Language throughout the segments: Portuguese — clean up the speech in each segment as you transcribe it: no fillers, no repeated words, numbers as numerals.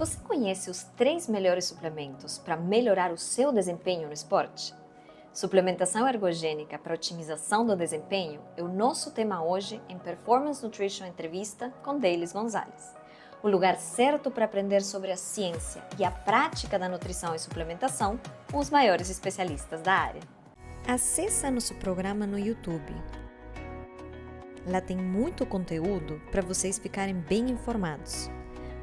Você conhece os 3 melhores suplementos para melhorar o seu desempenho no esporte? Suplementação ergogênica para otimização do desempenho é o nosso tema hoje em Performance Nutrition Entrevista com Deilis Gonzalez. O lugar certo para aprender sobre a ciência e a prática da nutrição e suplementação com os maiores especialistas da área. Acesse nosso programa no YouTube. Lá tem muito conteúdo para vocês ficarem bem informados.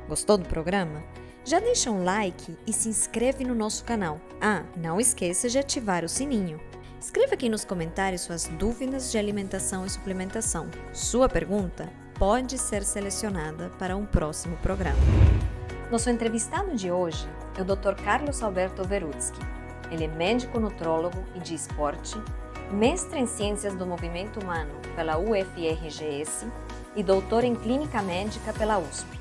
Gostou do programa? Já deixa um like e se inscreve no nosso canal. Não esqueça de ativar o sininho. Escreva aqui nos comentários suas dúvidas de alimentação e suplementação. Sua pergunta pode ser selecionada para um próximo programa. Nosso entrevistado de hoje é o Dr. Carlos Alberto Verudski. Ele é médico nutrólogo e de esporte, mestre em Ciências do Movimento Humano pela UFRGS e doutor em Clínica Médica pela USP.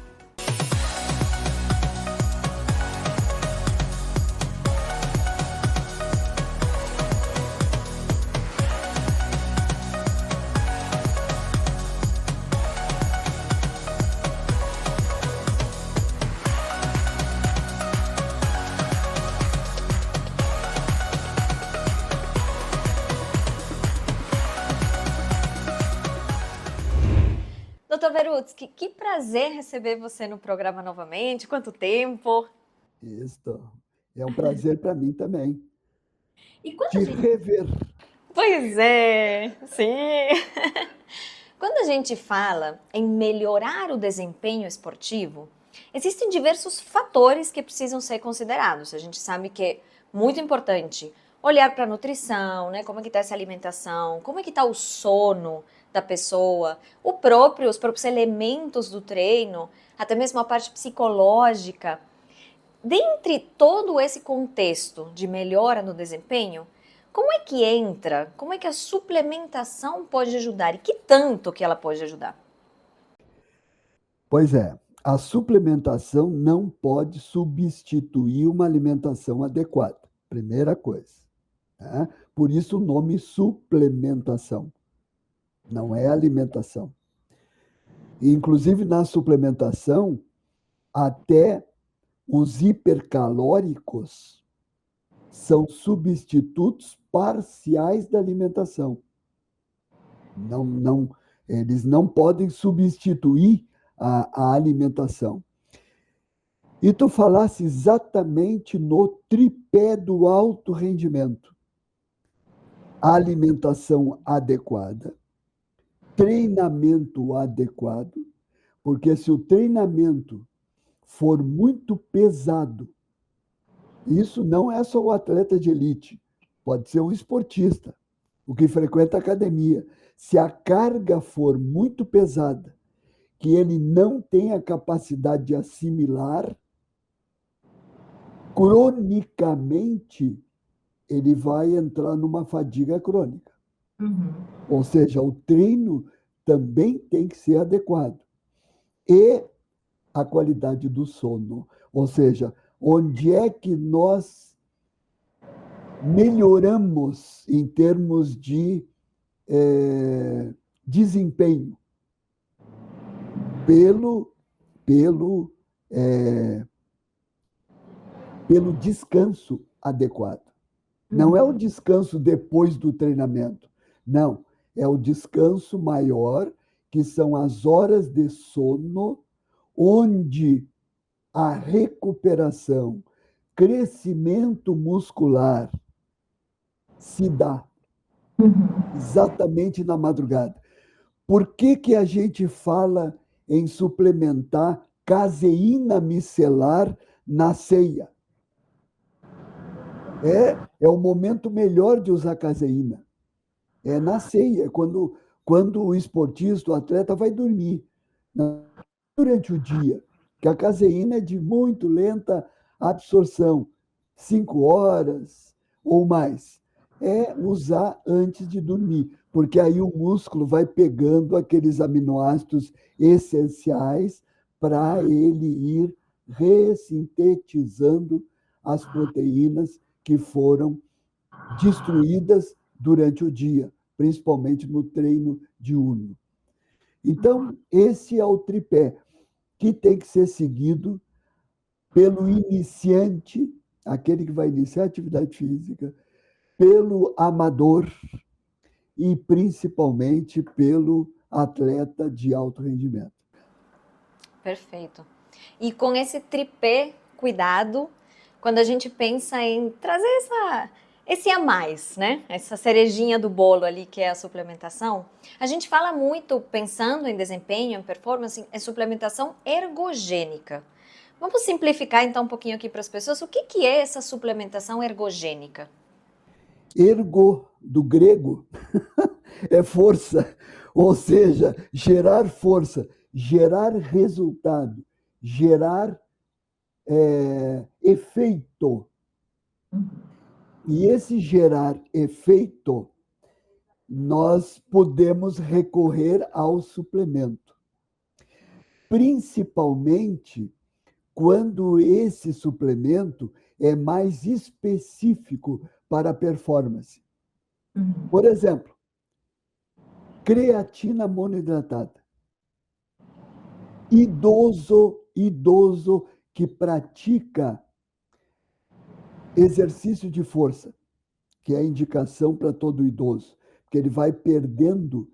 Dr. Verudski, que prazer receber você no programa novamente. Quanto tempo? Isso, é um prazer para mim também. E quando Te rever. Pois é, sim. Quando a gente fala em melhorar o desempenho esportivo, existem diversos fatores que precisam ser considerados. A gente sabe que é muito importante olhar para a nutrição, né? Como é que está essa alimentação, como é que está o sono da pessoa, os próprios elementos do treino, até mesmo a parte psicológica. Dentre todo esse contexto de melhora no desempenho, como é que entra, como é que a suplementação pode ajudar e que tanto que ela pode ajudar? Pois é, a suplementação não pode substituir uma alimentação adequada, primeira coisa, né? Por isso o nome suplementação, não é alimentação. E, inclusive, na suplementação, até os hipercalóricos são substitutos parciais da alimentação. Eles não podem substituir a alimentação. E tu falasse exatamente no tripé do alto rendimento. A alimentação adequada, treinamento adequado, porque se o treinamento for muito pesado, isso não é só o atleta de elite, pode ser um esportista, o que frequenta a academia. Se a carga for muito pesada, que ele não tem a capacidade de assimilar, cronicamente, ele vai entrar numa fadiga crônica. Ou seja, o treino também tem que ser adequado. E a qualidade do sono. Ou seja, onde é que nós melhoramos em termos de desempenho? Pelo descanso adequado. Não é o descanso depois do treinamento. Não, é o descanso maior, que são as horas de sono, onde a recuperação, crescimento muscular se dá exatamente na madrugada. Por que a gente fala em suplementar caseína micelar na ceia? É o momento melhor de usar caseína. É na ceia, quando o esportista, o atleta vai dormir. Durante o dia, que a caseína é de muito lenta absorção, 5 horas ou mais. É usar antes de dormir, porque aí o músculo vai pegando aqueles aminoácidos essenciais para ele ir ressintetizando as proteínas que foram destruídas durante o dia, principalmente no treino diurno. Então, esse é o tripé que tem que ser seguido pelo iniciante, aquele que vai iniciar a atividade física, pelo amador e principalmente pelo atleta de alto rendimento. Perfeito. E com esse tripé cuidado, quando a gente pensa em trazer esse a mais, né? Essa cerejinha do bolo ali que é a suplementação, a gente fala muito, pensando em desempenho, em performance, em suplementação ergogênica. Vamos simplificar então um pouquinho aqui para as pessoas. O que é essa suplementação ergogênica? Ergo, do grego, é força, ou seja, gerar força, gerar resultado, gerar efeito. E esse gerar efeito, nós podemos recorrer ao suplemento. Principalmente quando esse suplemento é mais específico para a performance. Por exemplo, creatina monoidratada. Idoso que pratica exercício de força, que é a indicação para todo idoso, porque ele vai perdendo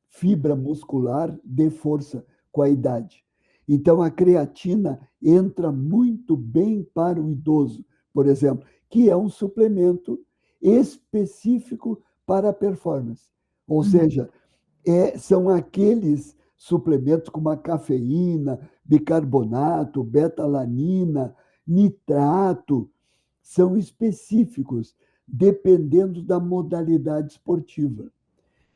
fibra muscular de força com a idade. Então, a creatina entra muito bem para o idoso, por exemplo, que é um suplemento específico para a performance. Ou seja, são aqueles suplementos como a cafeína, bicarbonato, betalanina, nitrato, são específicos, dependendo da modalidade esportiva.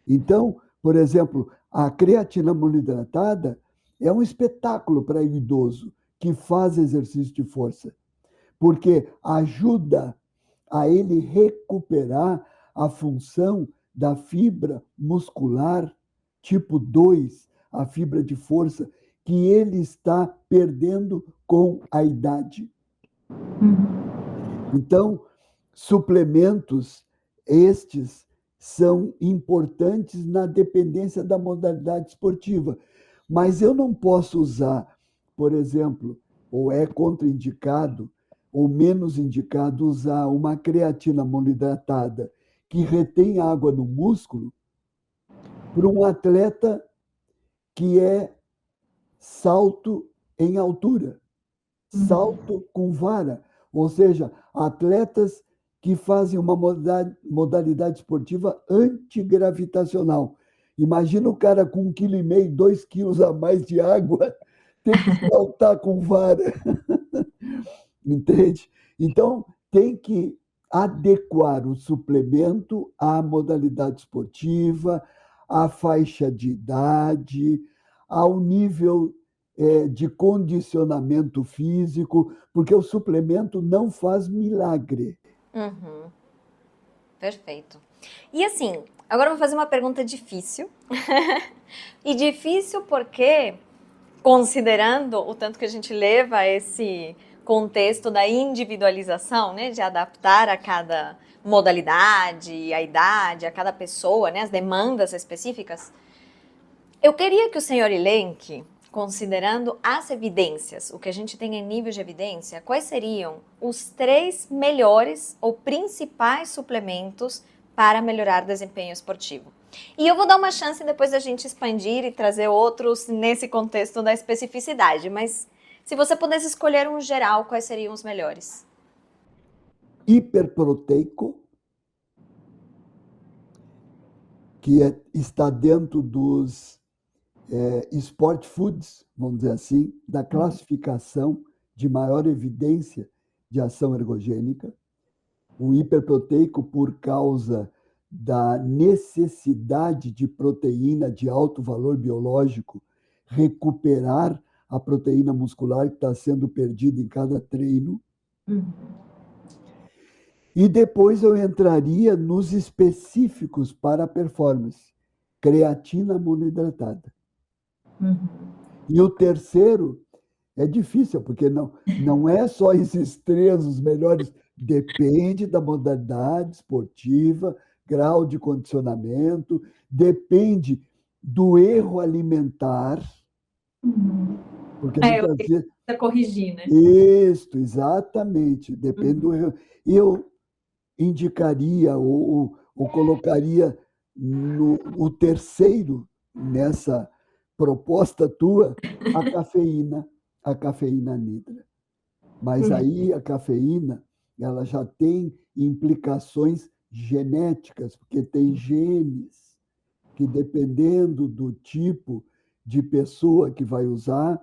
Então, por exemplo, a creatina monoidratada é um espetáculo para o idoso que faz exercício de força, porque ajuda a ele recuperar a função da fibra muscular tipo 2, a fibra de força, que ele está perdendo com a idade. Então, suplementos estes são importantes na dependência da modalidade esportiva. Mas eu não posso usar, por exemplo, ou é contraindicado, ou menos indicado, usar uma creatina monoidratada que retém água no músculo para um atleta que é salto em altura, salto com vara, ou seja, atletas que fazem uma modalidade esportiva antigravitacional. Imagina o cara com 1,5 kg, 2 quilos a mais de água, tem que saltar com vara. Entende? Então, tem que adequar o suplemento à modalidade esportiva, à faixa de idade, ao nível de condicionamento físico, porque o suplemento não faz milagre. Uhum. Perfeito. E assim, agora eu vou fazer uma pergunta difícil. E difícil porque, considerando o tanto que a gente leva esse contexto da individualização, né, de adaptar a cada modalidade, a idade, a cada pessoa, né, as demandas específicas, eu queria que o senhor elenque, considerando as evidências, o que a gente tem em nível de evidência, quais seriam os 3 melhores ou principais suplementos para melhorar o desempenho esportivo. E eu vou dar uma chance depois da gente expandir e trazer outros nesse contexto da especificidade, mas se você pudesse escolher um geral, quais seriam os melhores? Hiperproteico, que está dentro dos sport foods, vamos dizer assim, da classificação de maior evidência de ação ergogênica. O hiperproteico, por causa da necessidade de proteína de alto valor biológico, recuperar a proteína muscular que está sendo perdida em cada treino. E depois eu entraria nos específicos para a performance. Creatina monoidratada. E o terceiro é difícil, porque não é só esses 3 os melhores, depende da modalidade esportiva, grau de condicionamento, depende do erro alimentar, Porque É, eu muitas vezes. queria corrigir, né? Isso, exatamente. Depende do Uhum. erro. Eu indicaria ou colocaria no o terceiro nessa proposta tua a cafeína negra. Mas Uhum. aí a cafeína ela já tem implicações genéticas, porque tem genes que, dependendo do tipo de pessoa que vai usar,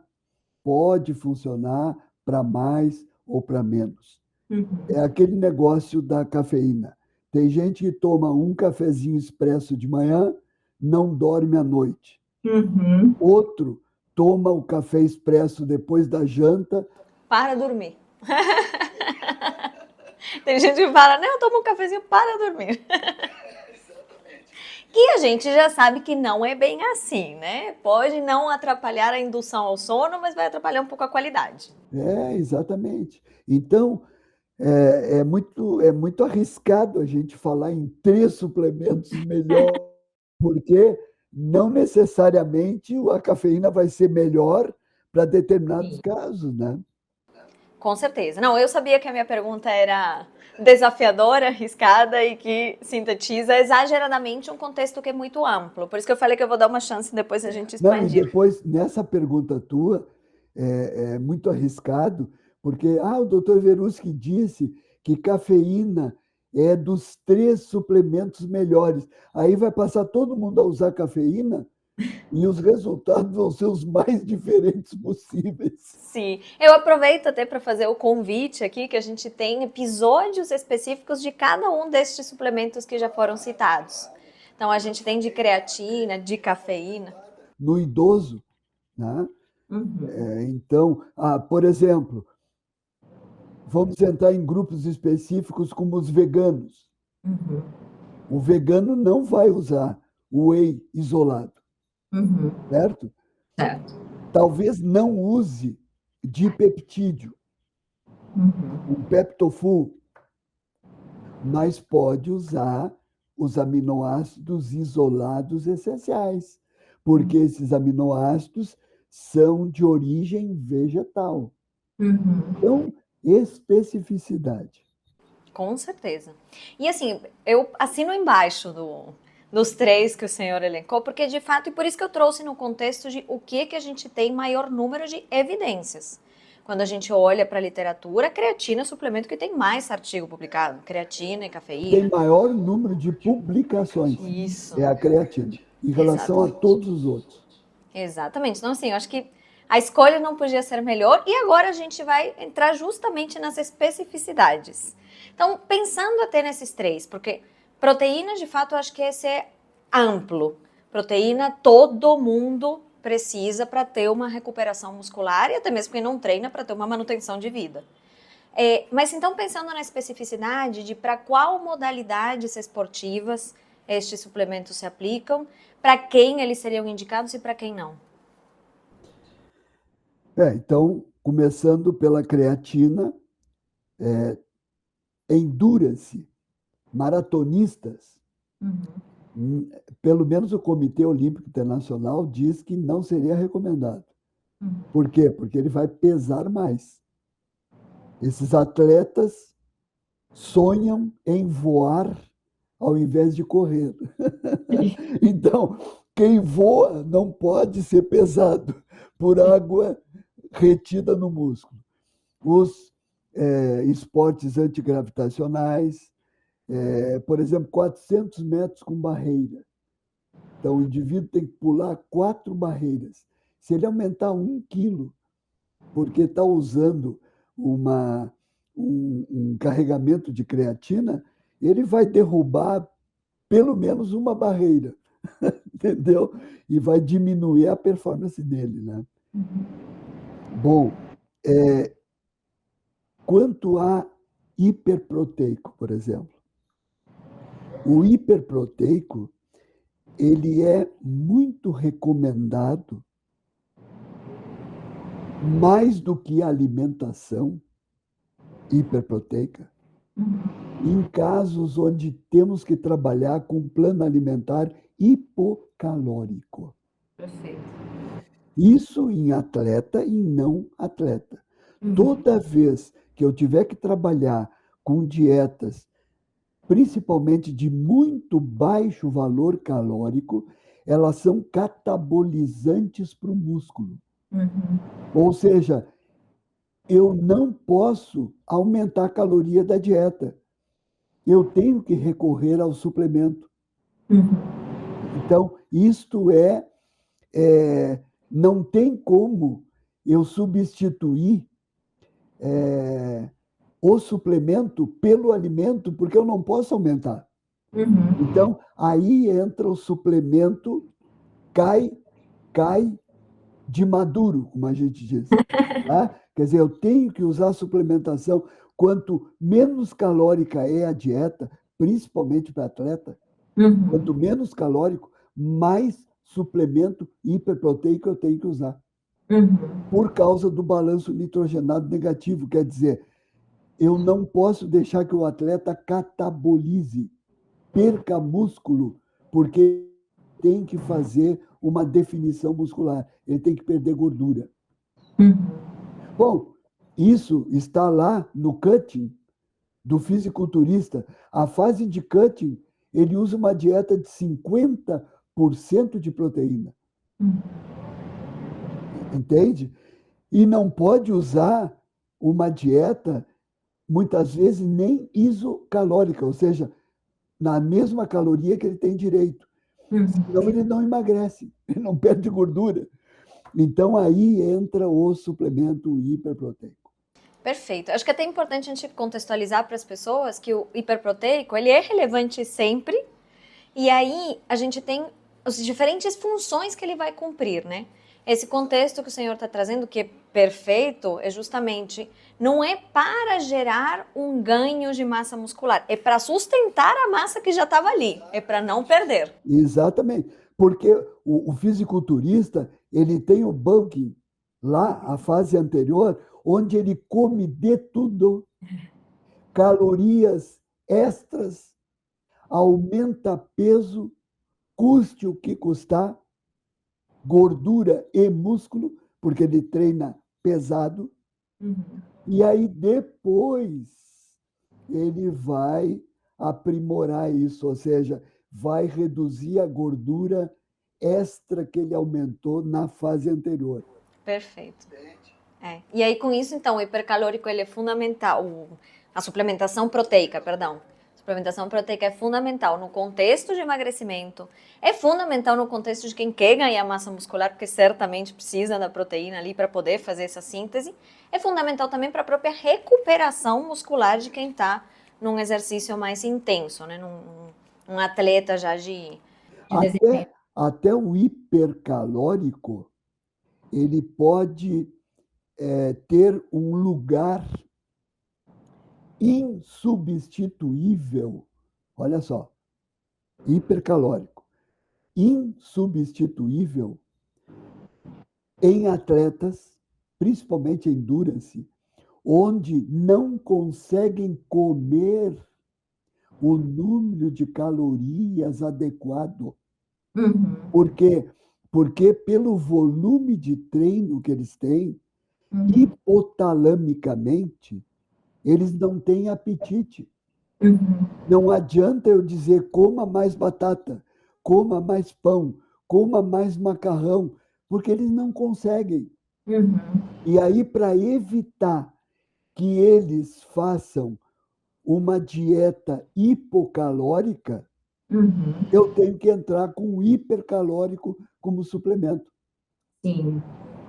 pode funcionar para mais ou para menos. É Uhum. aquele negócio da cafeína. Tem gente que toma um cafezinho expresso de manhã, não dorme à noite. Uhum. Outro toma o café expresso depois da janta. Para dormir. Tem gente que fala, não, eu tomo um cafezinho para dormir. Que a gente já sabe que não é bem assim, né? Pode não atrapalhar a indução ao sono, mas vai atrapalhar um pouco a qualidade. Exatamente. Então, é muito arriscado a gente falar em 3 suplementos melhor, porque não necessariamente a cafeína vai ser melhor para determinados Sim. casos, né? Com certeza. Não, eu sabia que a minha pergunta era desafiadora, arriscada e que sintetiza exageradamente um contexto que é muito amplo. Por isso que eu falei que eu vou dar uma chance depois a gente Não, e expandir. depois, nessa pergunta tua, é muito arriscado, porque o doutor Veruschi disse que cafeína é dos 3 suplementos melhores. Aí vai passar todo mundo a usar cafeína e os resultados vão ser os mais diferentes possíveis. Sim, eu aproveito até para fazer o convite aqui que a gente tem episódios específicos de cada um destes suplementos que já foram citados. Então a gente tem de creatina, de cafeína. No idoso, né? Uhum. Então, por exemplo, vamos entrar em grupos específicos como os veganos. Uhum. O vegano não vai usar o whey isolado, Uhum. certo? Certo. Talvez não use dipeptídeo, Uhum. um Peptofull, mas pode usar os aminoácidos isolados essenciais, porque esses aminoácidos são de origem vegetal. Uhum. Então, especificidade. Com certeza. E assim, eu assino embaixo dos três que o senhor elencou, porque de fato, e por isso que eu trouxe no contexto de o que a gente tem maior número de evidências. Quando a gente olha para a literatura, a creatina é o suplemento que tem mais artigo publicado. Creatina e Tem cafeína. maior número de publicações, Isso. é a creatina, em relação a Exatamente. todos os outros. Exatamente. Então, assim, eu acho que a escolha não podia ser melhor e agora a gente vai entrar justamente nas especificidades. Então, pensando até nesses três, porque proteína, de fato, eu acho que esse é amplo. Proteína, todo mundo precisa para ter uma recuperação muscular e até mesmo quem não treina para ter uma manutenção de vida. Mas então, pensando na especificidade de para qual modalidades esportivas estes suplementos se aplicam, para quem eles seriam indicados e para quem não. Então, começando pela creatina, endurance, maratonistas, Uhum. pelo menos o Comitê Olímpico Internacional diz que não seria recomendado. Uhum. Por quê? Porque ele vai pesar mais. Esses atletas sonham em voar ao invés de correr. Então, quem voa não pode ser pesado por água retida no músculo. Os esportes antigravitacionais, por exemplo, 400 metros com barreira. Então, o indivíduo tem que pular 4 barreiras. Se ele aumentar 1 quilo, porque está usando um carregamento de creatina, ele vai derrubar pelo menos uma barreira, entendeu? E vai diminuir a performance dele, né? Bom, quanto a hiperproteico, por exemplo, o hiperproteico ele é muito recomendado mais do que a alimentação hiperproteica em casos onde temos que trabalhar com um plano alimentar hipocalórico. Perfeito. Isso em atleta e não atleta. Uhum. Toda vez que eu tiver que trabalhar com dietas, principalmente de muito baixo valor calórico, elas são catabolizantes para o músculo. Uhum. Ou seja, eu não posso aumentar a caloria da dieta. Eu tenho que recorrer ao suplemento. Uhum. Então, isto não tem como eu substituir o suplemento pelo alimento, porque eu não posso aumentar. Uhum. Então, aí entra o suplemento, cai de maduro, como a gente diz. Tá? Quer dizer, eu tenho que usar suplementação. Quanto menos calórica é a dieta, principalmente para atleta, quanto Uhum. menos calórico, mais suplemento hiperproteico eu tenho que usar. Uhum. Por causa do balanço nitrogenado negativo. Quer dizer, eu não posso deixar que o atleta catabolize, perca músculo, porque tem que fazer uma definição muscular, ele tem que perder gordura. Uhum. Bom, isso está lá no cutting do fisiculturista. A fase de cutting, ele usa uma dieta de 50% de proteína, Uhum. entende? E não pode usar uma dieta, muitas vezes, nem isocalórica, ou seja, na mesma caloria que ele tem direito. Senão Uhum. ele não emagrece, ele não perde gordura. Então aí entra o suplemento hiperproteico. Perfeito. Acho que é até importante a gente contextualizar para as pessoas que o hiperproteico, ele é relevante sempre, e aí a gente tem as diferentes funções que ele vai cumprir, né? Esse contexto que o senhor está trazendo, que é perfeito, é justamente, não é para gerar um ganho de massa muscular, é para sustentar a massa que já estava ali, é para não perder. Exatamente. Porque o fisiculturista, ele tem o bulking lá, a fase anterior, onde ele come de tudo, calorias extras, aumenta peso, custe o que custar, gordura e músculo, porque ele treina pesado, Uhum. e aí depois ele vai aprimorar isso, ou seja, vai reduzir a gordura extra que ele aumentou na fase anterior. Perfeito. É. E aí, com isso, então, o hipercalórico ele é fundamental. A suplementação proteica, perdão. A suplementação proteica é fundamental no contexto de emagrecimento. É fundamental no contexto de quem quer ganhar massa muscular, porque certamente precisa da proteína ali para poder fazer essa síntese. É fundamental também para a própria recuperação muscular de quem está num exercício mais intenso, né? Um atleta já de desempenho. Até o hipercalórico, ele pode ter um lugar insubstituível. Olha só, hipercalórico, insubstituível em atletas, principalmente endurance, onde não conseguem comer o número de calorias adequado. Uhum. Por quê? Porque pelo volume de treino que eles têm, Uhum. hipotalamicamente, eles não têm apetite. Uhum. Não adianta eu dizer coma mais batata, coma mais pão, coma mais macarrão, porque eles não conseguem. Uhum. E aí, para evitar que eles façam uma dieta hipocalórica, Uhum. eu tenho que entrar com o hipercalórico como suplemento. Sim.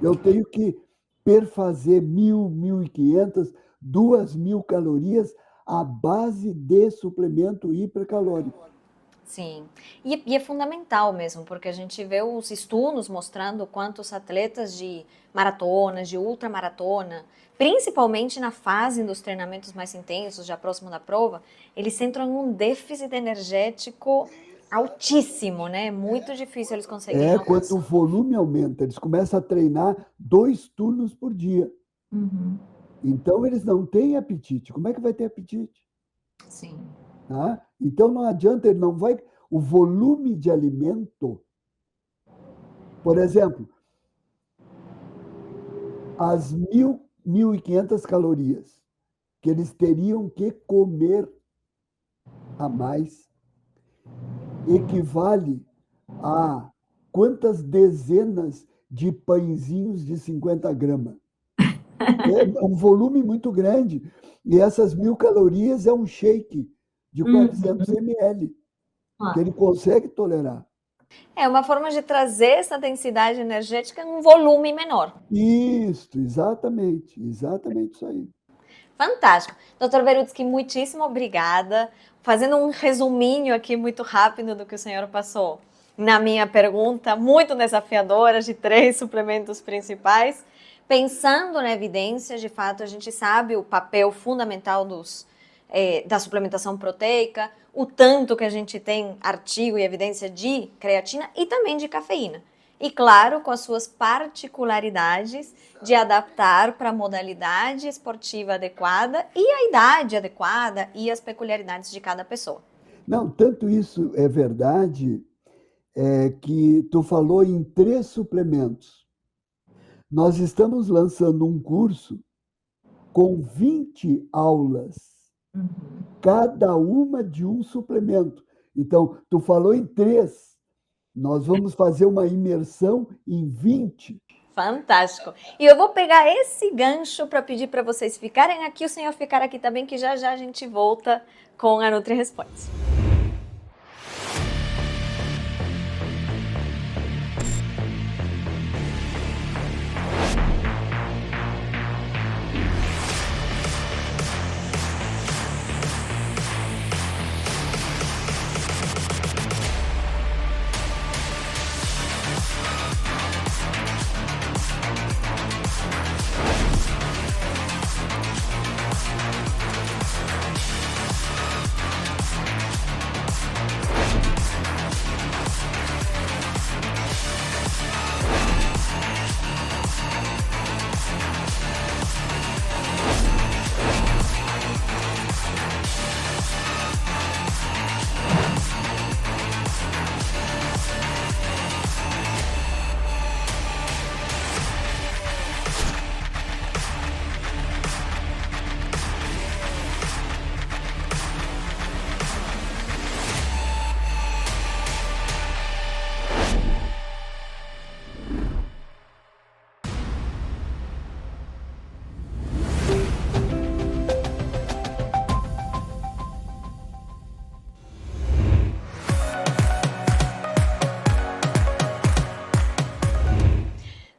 Eu tenho que perfazer 1.000, 1.500, 2.000 calorias à base de suplemento hipercalórico. Sim, e é fundamental mesmo, porque a gente vê os estudos mostrando quantos atletas de maratonas, de ultramaratona, principalmente na fase dos treinamentos mais intensos, já próximo da prova, eles entram em um déficit energético altíssimo, né? É muito difícil eles conseguirem Quando o alcançar. volume aumenta, eles começam a treinar 2 turnos por dia. Uhum. Então, eles não têm apetite. Como é que vai ter apetite? Sim. Tá? Então, não adianta, ele não vai. O volume de alimento, por exemplo, as 1.500 calorias que eles teriam que comer a mais equivale a quantas dezenas de pãezinhos de 50 gramas. É um volume muito grande. E essas 1.000 calorias é um shake de 400 ml, que ele consegue tolerar. É uma forma de trazer essa densidade energética em um volume menor. Isso, exatamente isso aí. Fantástico. Dr. Verutsky, muitíssimo obrigada. Fazendo um resuminho aqui muito rápido do que o senhor passou na minha pergunta, muito desafiadora, de 3 suplementos principais. Pensando na evidência, de fato, a gente sabe o papel fundamental da suplementação proteica, o tanto que a gente tem artigo e evidência de creatina e também de cafeína. E claro, com as suas particularidades de adaptar para a modalidade esportiva adequada e a idade adequada e as peculiaridades de cada pessoa. Não, tanto isso é verdade, que tu falou em 3 suplementos. Nós estamos lançando um curso com 20 aulas, cada uma de um suplemento. Então, tu falou em 3, nós vamos fazer uma imersão em 20. Fantástico. E eu vou pegar esse gancho para pedir para vocês ficarem aqui, o senhor ficar aqui também, que já já a gente volta com a Nutri Responde.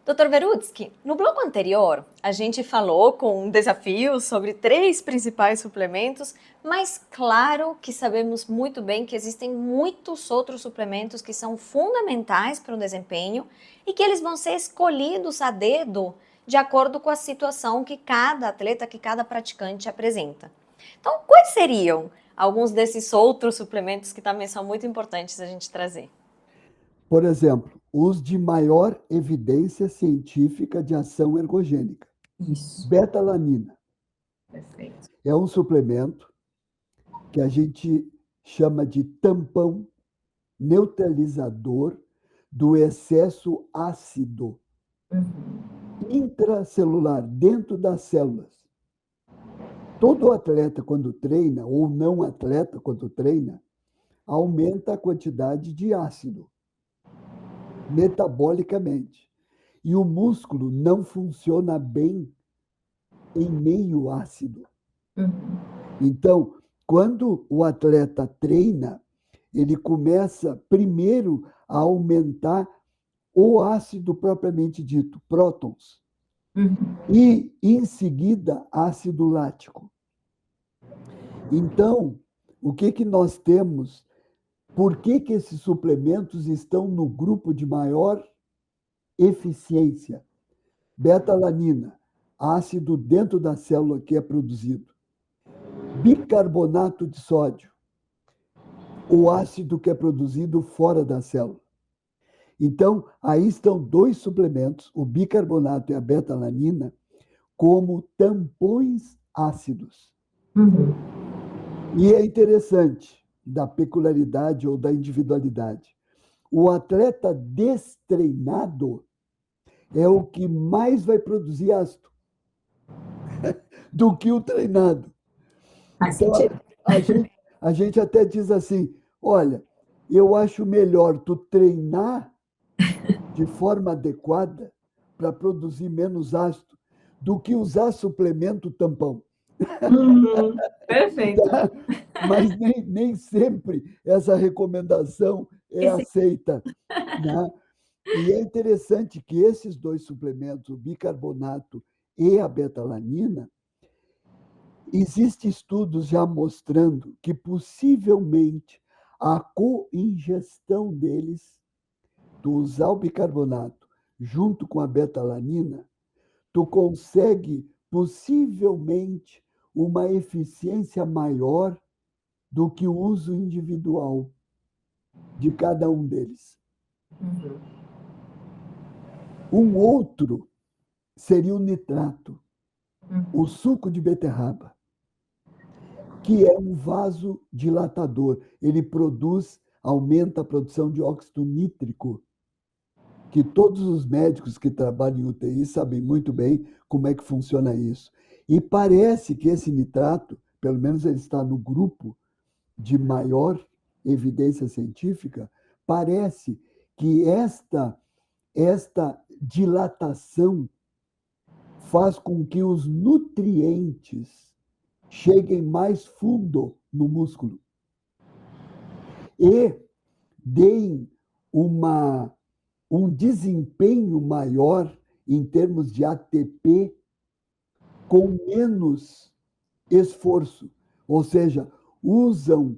Dr. Verutsky, no bloco anterior, a gente falou com um desafio sobre 3 principais suplementos, mas claro que sabemos muito bem que existem muitos outros suplementos que são fundamentais para o desempenho e que eles vão ser escolhidos a dedo de acordo com a situação que cada atleta, que cada praticante apresenta. Então, quais seriam alguns desses outros suplementos que também são muito importantes a gente trazer? Por exemplo, os de maior evidência científica de ação ergogênica. Isso. Betalanina. Perfeito. É um suplemento que a gente chama de tampão neutralizador do excesso ácido intracelular, dentro das células. Todo atleta, quando treina, ou não atleta, quando treina, aumenta a quantidade de ácido metabolicamente. E o músculo não funciona bem em meio ácido. Então, quando o atleta treina, ele começa primeiro a aumentar o ácido propriamente dito, prótons, e em seguida ácido lático. Então, o que nós temos? Por que esses suplementos estão no grupo de maior eficiência? Betalanina, ácido dentro da célula que é produzido. Bicarbonato de sódio, o ácido que é produzido fora da célula. Então, aí estão 2 suplementos, o bicarbonato e a betalanina, como tampões ácidos. E é interessante, da peculiaridade ou da individualidade. O atleta destreinado, é o que mais vai produzir ácido do que o treinado. Faz Então, sentido. a gente até diz assim: olha, eu acho melhor tu treinar de forma adequada para produzir menos ácido do que usar suplemento tampão. Perfeito. Mas nem sempre essa recomendação é Esse- aceita, né? E é interessante que esses dois suplementos, o bicarbonato e a betalanina, existem estudos já mostrando que possivelmente a coingestão deles, tu usar o bicarbonato junto com a betalanina, tu consegue possivelmente uma eficiência maior do que o uso individual de cada um deles. Uhum. Um outro seria o nitrato, Uhum. o suco de beterraba, que é um vasodilatador. Ele aumenta a produção de óxido nítrico, que todos os médicos que trabalham em UTI sabem muito bem como é que funciona isso. E parece que esse nitrato, pelo menos ele está no grupo de maior evidência científica, parece que esta dilatação faz com que os nutrientes cheguem mais fundo no músculo e deem um desempenho maior em termos de ATP com menos esforço. Ou seja, usam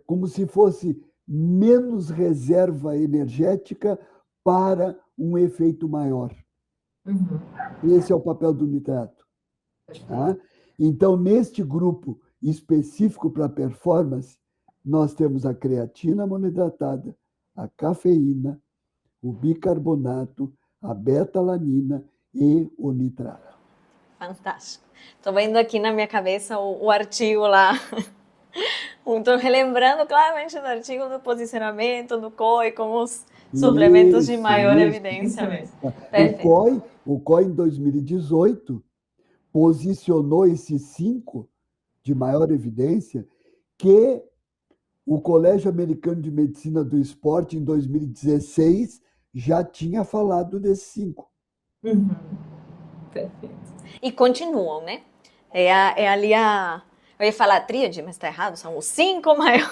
como se fosse menos reserva energética para um efeito maior. Uhum. Esse é o papel do nitrato. Tá? Então, neste grupo específico para performance, nós temos a creatina monoidratada, a cafeína, o bicarbonato, a betalanina e o nitrato. Fantástico. Estou vendo aqui na minha cabeça o artigo lá. Estou relembrando claramente do artigo do posicionamento do COI como os suplementos de maior evidência mesmo. Perfeito. O COI, em 2018, posicionou esses 5 de maior evidência que o Colégio Americano de Medicina do Esporte, em 2016, já tinha falado desses 5. Uhum. Perfeito. E continuam, né? É ali a. Eu ia falar tríade, mas está errado, são os 5 maiores.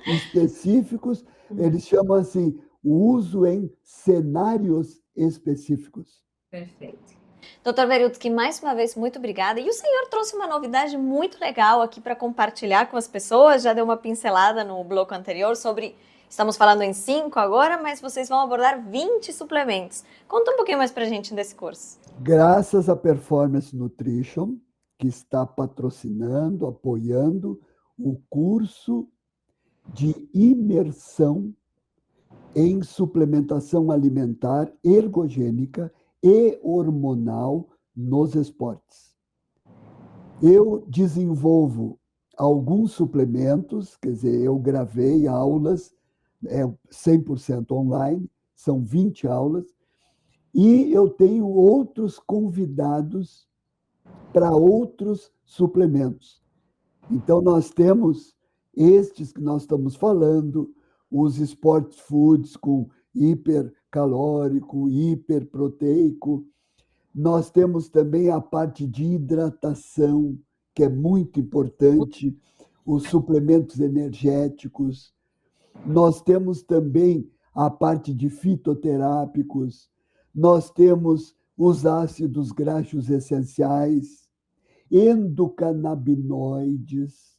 Específicos, eles chamam assim, o uso em cenários específicos. Perfeito. Dr. Verutsky, mais uma vez, muito obrigada. E o senhor trouxe uma novidade muito legal aqui para compartilhar com as pessoas. Já deu uma pincelada no bloco anterior sobre. Estamos falando em 5 agora, mas vocês vão abordar 20 suplementos. Conta um pouquinho mais para a gente desse curso. Graças à Performance Nutrition, que está patrocinando, apoiando o curso de imersão em suplementação alimentar ergogênica e hormonal nos esportes. Eu desenvolvo alguns suplementos, quer dizer, eu gravei aulas, 100% online, são 20 aulas, e eu tenho outros convidados para outros suplementos. Então, nós temos estes que nós estamos falando, os sport foods com hipercalórico, hiperproteico. Nós temos também a parte de hidratação, que é muito importante, os suplementos energéticos. Nós temos também a parte de fitoterápicos. Nós temos os ácidos graxos essenciais, endocannabinoides,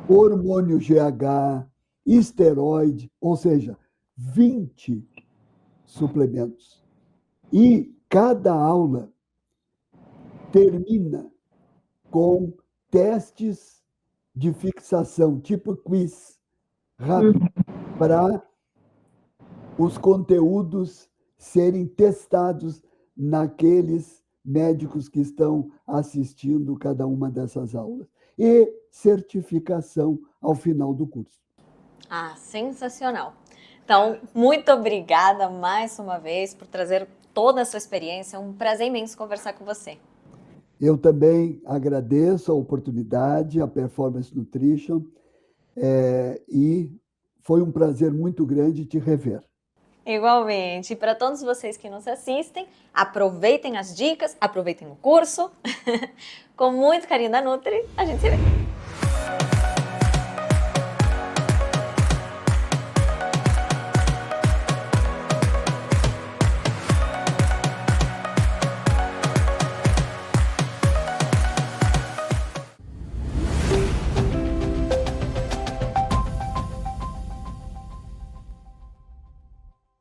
hormônio GH, esteroide, ou seja, 20 suplementos. E cada aula termina com testes de fixação, tipo quiz, rápido, para os conteúdos serem testados naqueles médicos que estão assistindo cada uma dessas aulas. E certificação ao final do curso. Ah, sensacional. Então, muito obrigada mais uma vez por trazer toda a sua experiência. É um prazer imenso conversar com você. Eu também agradeço a oportunidade, a Performance Nutrition, e foi um prazer muito grande te rever. Igualmente. E para todos vocês que nos assistem, aproveitem as dicas, aproveitem o curso. Com muito carinho da Nutri, a gente se vê.